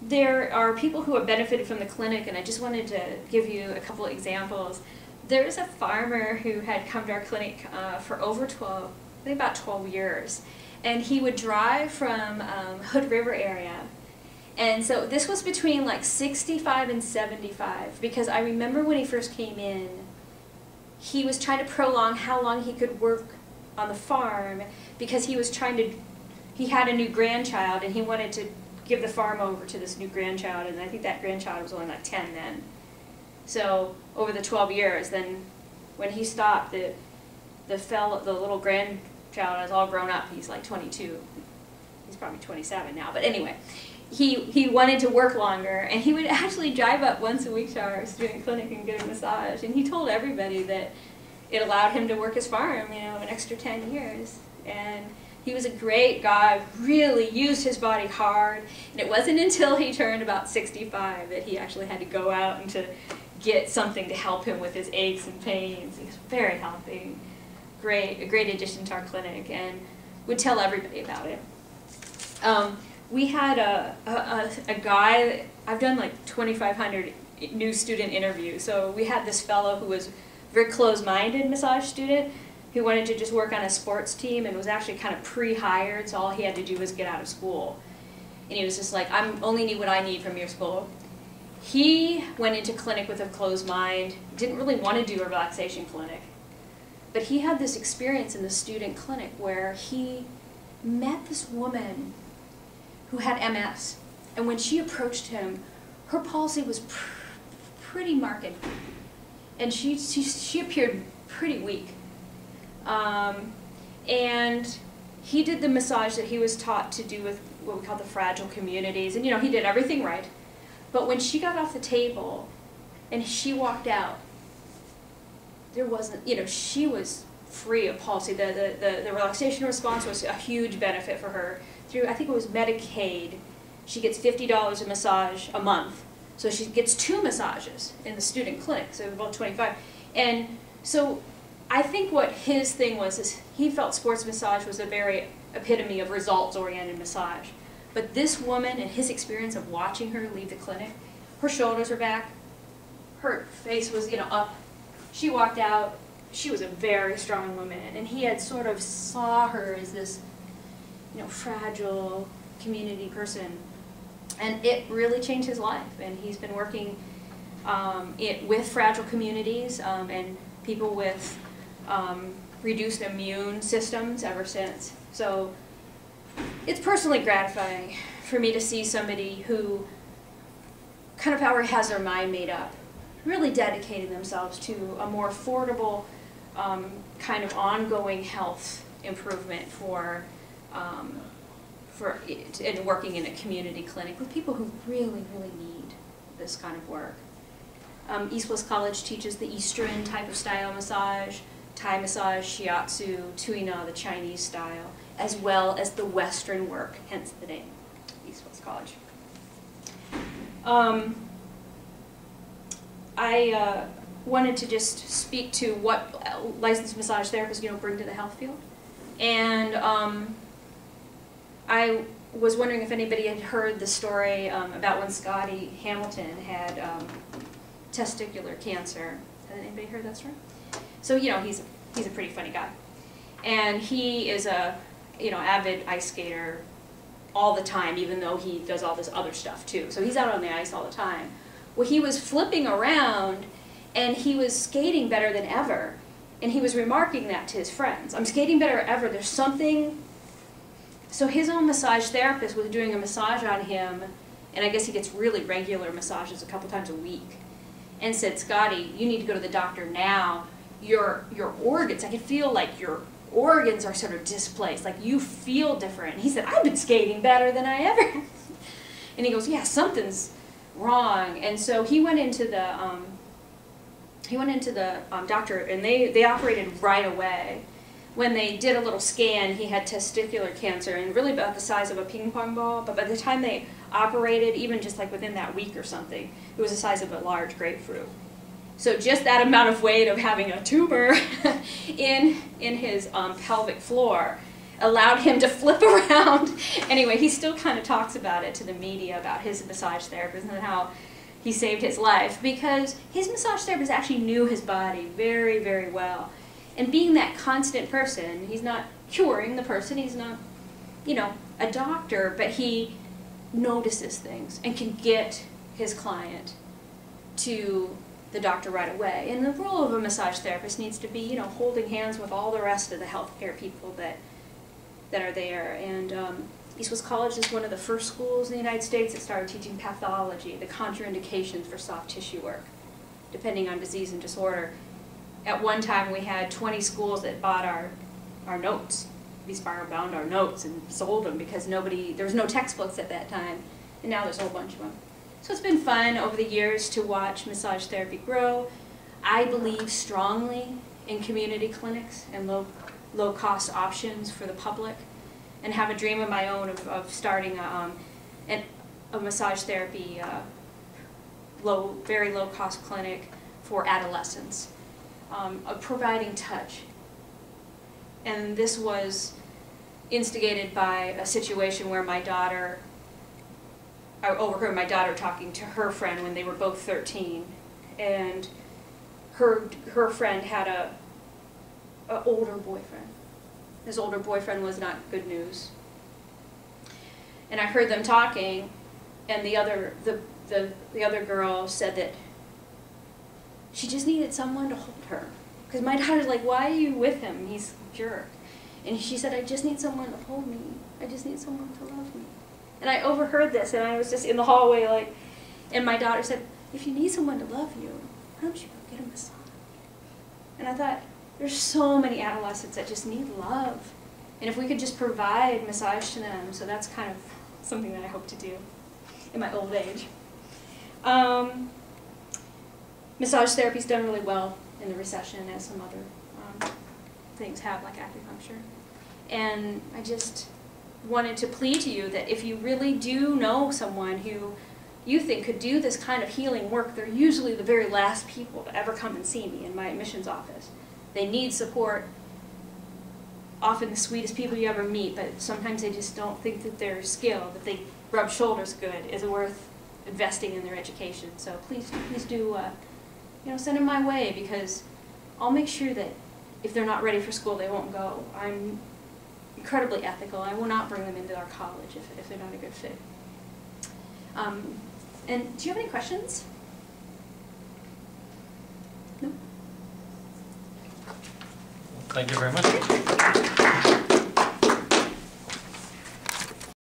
there are people who have benefited from the clinic, and I just wanted to give you a couple of examples. There's a farmer who had come to our clinic for over 12, I think about 12 years, and he would drive from Hood River area. And so this was between like 65 and 75, because I remember when he first came in, he was trying to prolong how long he could work on the farm, because he was trying to, he had a new grandchild and he wanted to give the farm over to this new grandchild, and I think that grandchild was only like 10 then. So over the 12 years, then when he stopped, the little grandchild is all grown up. He's like 22. He's probably 27 now, but anyway. He wanted to work longer, and he would actually drive up once a week to our student clinic and get a massage. And he told everybody that it allowed him to work his farm, you know, an extra 10 years. And he was a great guy, really used his body hard. And it wasn't until he turned about 65 that he actually had to go out and to get something to help him with his aches and pains. He was very healthy, a great addition to our clinic, and would tell everybody about it. We had a guy, I've done like 2,500 new student interviews, so we had this fellow who was a very closed-minded massage student who wanted to just work on a sports team and was actually kind of pre-hired, so all he had to do was get out of school. And he was just like, I only need what I need from your school. He went into clinic with a closed mind, didn't really want to do a relaxation clinic, but he had this experience in the student clinic where he met this woman who had MS, and when she approached him, her palsy was pretty marked, and she appeared pretty weak. And he did the massage that he was taught to do with what we call the fragile communities, and you know, he did everything right. But when she got off the table and she walked out, there wasn't, you know, she was free of palsy. The relaxation response was a huge benefit for her. Through, I think it was Medicaid, she gets $50 a massage a month. So she gets 2 massages in the student clinic, so about 25. And so I think what his thing was is he felt sports massage was a very epitome of results-oriented massage. But this woman and his experience of watching her leave the clinic, her shoulders were back, her face was, you know, up. She walked out, she was a very strong woman, and he had sort of saw her as this, you know, fragile community person, and it really changed his life. And he's been working with fragile communities and people with reduced immune systems ever since. So it's personally gratifying for me to see somebody who kind of already has their mind made up, really dedicating themselves to a more affordable kind of ongoing health improvement and working in a community clinic with people who really, really need this kind of work. East West College teaches the Eastern type of style massage, Thai massage, shiatsu, tuina, the Chinese style, as well as the Western work, hence the name, East West College. I wanted to just speak to what licensed massage therapists, you know, bring to the health field. And I was wondering if anybody had heard the story about when Scotty Hamilton had testicular cancer. Has anybody heard that story? So, you know, he's a pretty funny guy. And he is a, you know, avid ice skater all the time, even though he does all this other stuff too. So he's out on the ice all the time. Well, he was flipping around and he was skating better than ever. And he was remarking that to his friends. I'm skating better than ever. There's something. So his own massage therapist was doing a massage on him, and I guess he gets really regular massages a couple times a week, and said, Scotty, you need to go to the doctor now. Your organs, I can feel like your organs are sort of displaced, like you feel different. And he said, I've been skating better than I ever. And he goes, yeah, something's wrong. And so he went into the doctor, and they operated right away. When they did a little scan, he had testicular cancer, and really about the size of a ping pong ball. But by the time they operated, even just like within that week or something, it was the size of a large grapefruit. So just that amount of weight of having a tumor in his pelvic floor allowed him to flip around. Anyway, he still kind of talks about it to the media, about his massage therapist and how he saved his life, because his massage therapist actually knew his body very, very well. And being that constant person, he's not curing the person, he's not, you know, a doctor, but he notices things and can get his client to the doctor right away. And the role of a massage therapist needs to be, you know, holding hands with all the rest of the healthcare people that are there. And East West College is one of the first schools in the United States that started teaching pathology, the contraindications for soft tissue work, depending on disease and disorder. At one time we had 20 schools that bought our notes. We spiral bound our notes and sold them because there was no textbooks at that time, and now there's a whole bunch of them. So it's been fun over the years to watch massage therapy grow. I believe strongly in community clinics and low-cost options for the public, and have a dream of my own of starting a massage therapy, very low-cost clinic for adolescents, of providing touch. And this was instigated by a situation where I overheard my daughter talking to her friend when they were both 13, and her friend had a older boyfriend. His older boyfriend was not good news. And I heard them talking, and the other girl said that she just needed someone to hold her. Because my daughter's like, why are you with him? He's a jerk. And she said, I just need someone to hold me. I just need someone to love me. And I overheard this, and I was just in the hallway, like, and my daughter said, if you need someone to love you, why don't you go get a massage? And I thought, there's so many adolescents that just need love. And if we could just provide massage to them, so that's kind of something that I hope to do in my old age. Massage therapy's done really well in the recession, as some other things have, like acupuncture. And I just wanted to plead to you that if you really do know someone who you think could do this kind of healing work, they're usually the very last people to ever come and see me in my admissions office. They need support, often the sweetest people you ever meet, but sometimes they just don't think that their skill, that they rub shoulders good, is worth investing in their education. So please do send them my way, because I'll make sure that if they're not ready for school, they won't go. I'm incredibly ethical. I will not bring them into our college if they're not a good fit. And do you have any questions? No? Thank you very much.